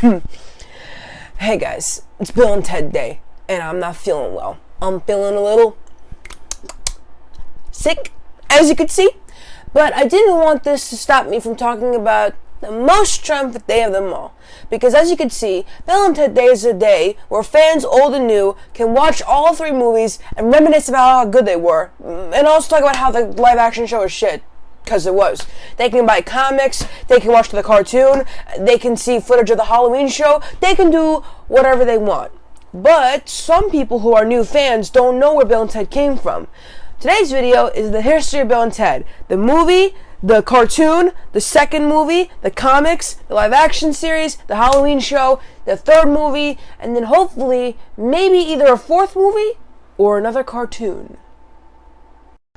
Hey guys, it's Bill and Ted Day, and I'm not feeling well. I'm feeling a little sick, as you can see, but I didn't want this to stop me from talking about the most triumphant day of them all. Because as you can see, Bill and Ted Day is a day where fans old and new can watch all three movies and reminisce about how good they were, and also talk about how the live action show is shit. Because it was. They can buy comics, they can watch the cartoon, they can see footage of the Halloween show, they can do whatever they want. But some people who are new fans don't know where Bill and Ted came from. Today's video is the history of Bill and Ted. The movie, the cartoon, the second movie, the comics, the live action series, the Halloween show, the third movie, and then hopefully maybe either a fourth movie or another cartoon.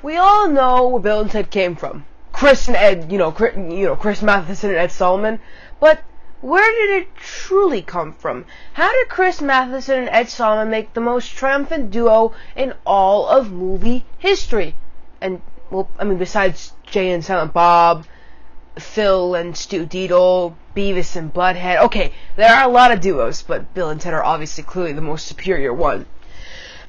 We all know where Bill and Ted came from. Chris and Ed, Chris Matheson and Ed Solomon. But where did it truly come from? How did Chris Matheson and Ed Solomon make the most triumphant duo in all of movie history? And, besides Jay and Silent Bob, Phil and Stu Dietl, Beavis and Butthead. Okay, there are a lot of duos, but Bill and Ted are obviously clearly the most superior one.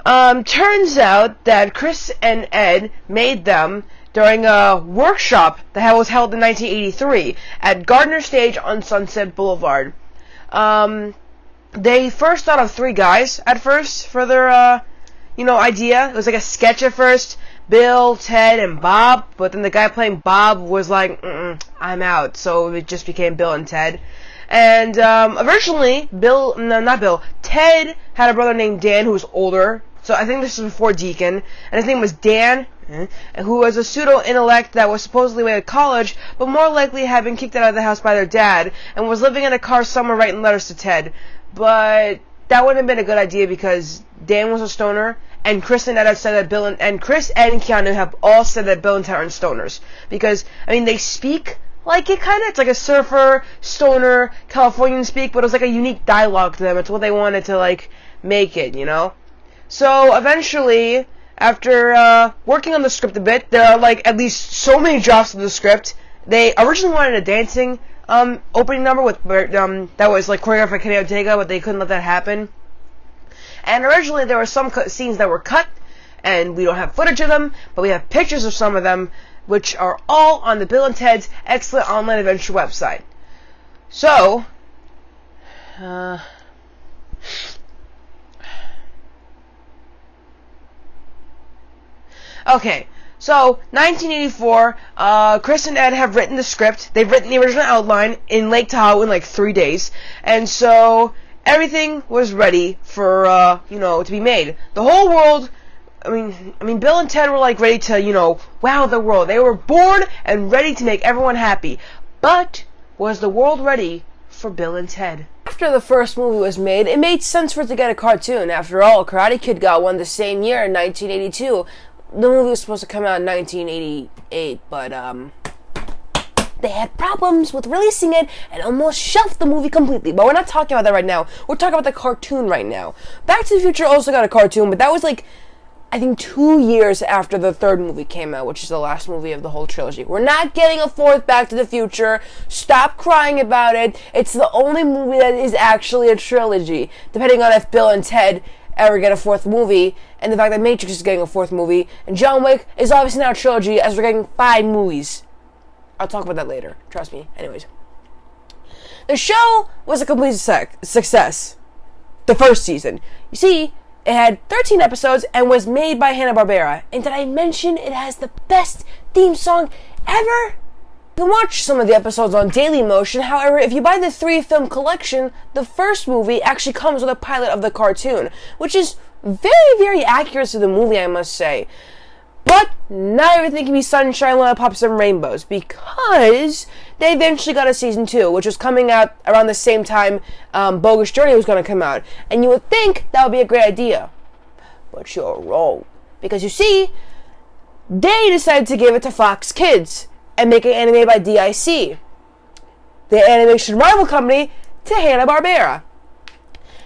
Turns out that Chris and Ed made them during a workshop that was held in 1983 at Gardner Stage on Sunset Boulevard. They first thought of three guys at first for their, idea. It was like a sketch at first. Bill, Ted, and Bob. But then the guy playing Bob was like, I'm out. So it just became Bill and Ted. And originally, Ted had a brother named Dan who was older. So I think this was before Deacon. And his name was Dan, who was a pseudo-intellect that was supposedly away at college, but more likely had been kicked out of the house by their dad, and was living in a car somewhere writing letters to Ted. But that wouldn't have been a good idea because Dan was a stoner, and Chris and Ed had said that Chris, Ed, and Keanu have all said that Bill and Ted aren't stoners. Because, they speak like it kinda. It's like a surfer, stoner, Californian speak, but it was like a unique dialogue to them. It's what they wanted to, make it, So, eventually, after working on the script a bit, there are, at least so many drafts of the script. They originally wanted a dancing opening number that was, choreographed by Kenny Ortega, but they couldn't let that happen. And originally, there were some scenes that were cut, and we don't have footage of them, but we have pictures of some of them, which are all on the Bill and Ted's Excellent Online Adventure website. So, okay, so 1984, Chris and Ed have written the script. They've written the original outline in Lake Tahoe in 3 days, and so everything was ready for to be made. The whole world. Bill and Ted were ready to wow the world. They were born and ready to make everyone happy. But was the world ready for Bill and Ted? After the first movie was made, it made sense for it to get a cartoon. After all, Karate Kid got one the same year in 1982. The movie was supposed to come out in 1988, but they had problems with releasing it and almost shelved the movie completely. But we're not talking about that right now. We're talking about the cartoon right now. Back to the Future also got a cartoon, but that was I think 2 years after the third movie came out, which is the last movie of the whole trilogy. We're not getting a fourth Back to the Future. Stop crying about it. It's the only movie that is actually a trilogy, depending on if Bill and Ted ever get a fourth movie, and the fact that Matrix is getting a fourth movie, and John Wick is obviously not a trilogy, as we're getting 5 movies. I'll talk about that later. Trust me. Anyways. The show was a complete success. The first season. You see, it had 13 episodes and was made by Hanna-Barbera. And did I mention it has the best theme song ever? You can watch some of the episodes on Dailymotion. However, if you buy the 3-film collection, the first movie actually comes with a pilot of the cartoon, which is very, very accurate to the movie, I must say. But not everything can be sunshine, lollipops, and rainbows, because they eventually got a season 2, which was coming out around the same time Bogus Journey was going to come out. And you would think that would be a great idea. But you're wrong. Because you see, they decided to give it to Fox Kids and make it animated by DIC, the animation rival company to Hanna-Barbera.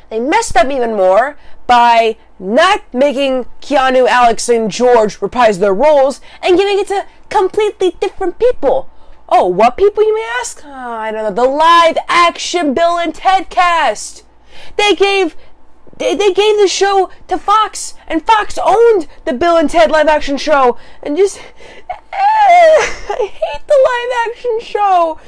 They messed up even more by not making Keanu, Alex, and George reprise their roles and giving it to completely different people. Oh, what people, you may ask? I don't know. The live-action Bill and Ted cast. They gave the show to Fox, and Fox owned the Bill and Ted live-action show. And just, I hate the live-action show.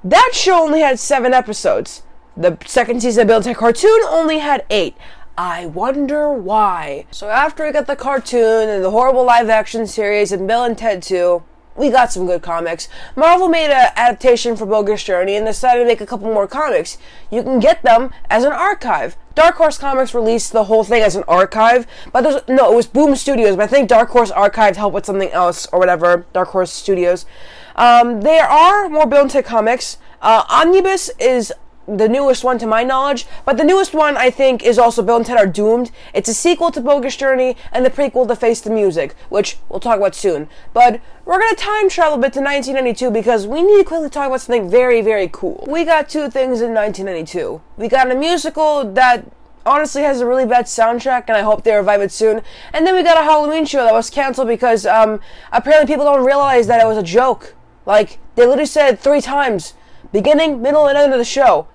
That show only had 7 episodes. The second season of Bill and Ted cartoon only had 8. I wonder why. So after we got the cartoon and the horrible live-action series and Bill and Ted 2, we got some good comics. Marvel made an adaptation for Bogus Journey and decided to make a couple more comics. You can get them as an archive. Dark Horse Comics released the whole thing as an archive, but it was Boom Studios, but I think Dark Horse Archive helped with something else, or whatever, Dark Horse Studios. There are more Bill and Ted comics. Omnibus is the newest one to my knowledge, but the newest one I think is also Bill and Ted Are Doomed. It's a sequel to Bogus Journey and the prequel to Face the Music, which we'll talk about soon. But we're gonna time travel a bit to 1992 because we need to quickly talk about something very, very cool. We got 2 things in 1992. We got a musical that honestly has a really bad soundtrack, and I hope they revive it soon. And then we got a Halloween show that was canceled because apparently people don't realize that it was a joke. Like, they literally said 3 times, beginning, middle, and end of the show.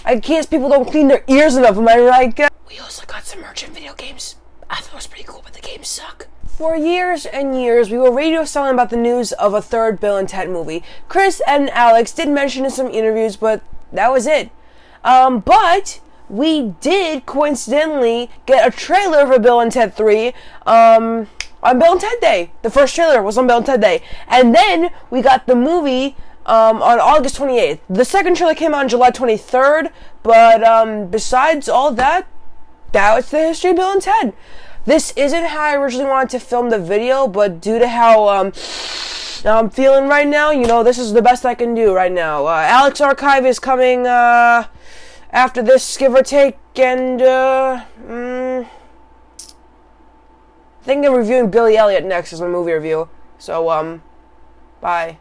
I guess people don't clean their ears enough, am I right? We also got some merchant video games. I thought it was pretty cool, but the games suck. For years and years, we were radio silent about the news of a 3rd Bill and Ted movie. Chris and Alex did mention in some interviews, but that was it. But we did coincidentally get a trailer for Bill and Ted 3 on Bill and Ted Day. The first trailer was on Bill and Ted Day. And then we got the movie on August 28th. The second trailer came out on July 23rd, but besides all that, that was the history of Bill and Ted. This isn't how I originally wanted to film the video, but due to how I'm feeling right now, this is the best I can do right now. Alex Archive is coming after this, give or take, and I think I'm reviewing Billy Elliot next as my movie review. So, bye.